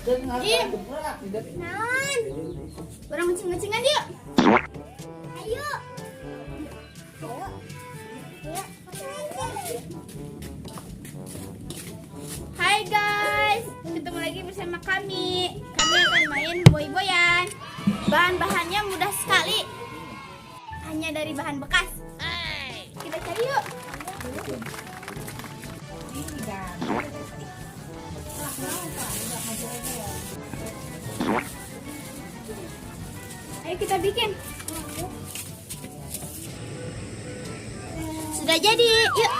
Ih, non, barang ngecing-ngecingan yuk. Ayo. Hai guys, ketemu lagi bersama kami. Kami akan main boy-boyan. Bahan-bahannya mudah sekali. Hanya dari bahan bekas. Kita cari yuk. Ayo kita bikin. Sudah jadi, yuk.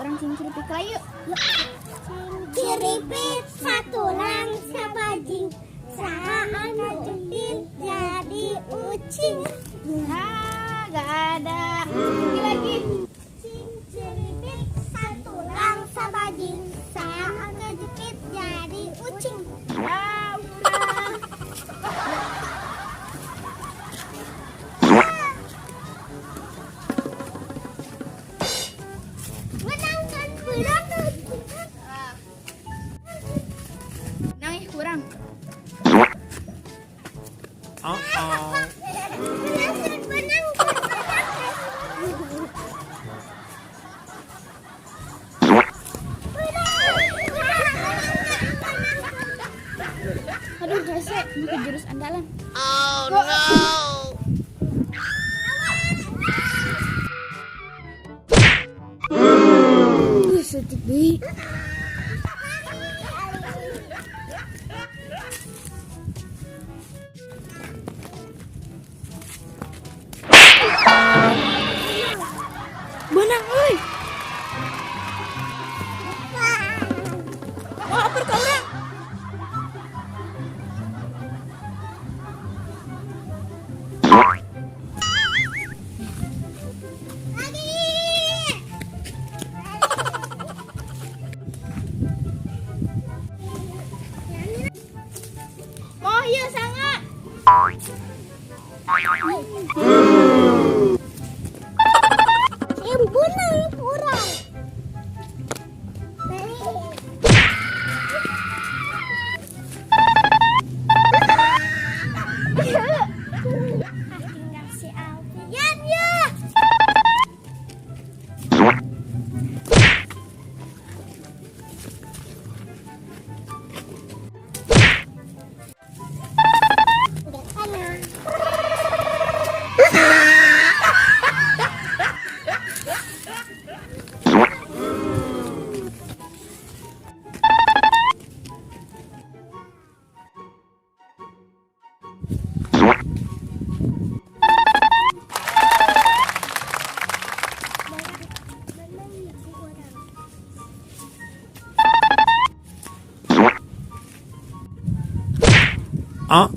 Orang cinciripik lah yuk. Ciripit satulang sabajing, saat jepit jadi ucing. Nah, gak ada. Lagi. Ciripit satulang sabajing, saat jepit jadi ucing. Ah, udah. Menangkan berapa? Nangis kurang. Aduh, rese, ini ke jurus andalan. Oh no! Setik deh. Benang, oi. Oh, apa kau orang? Oh iya, sangat. Yang benang kurang. Tinggal si Alfian ya. Udah sana.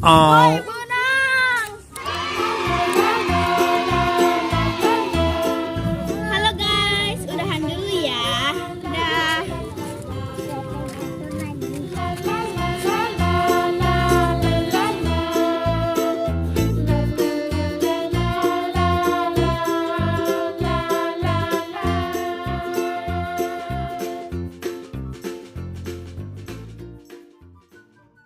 Boy, boy.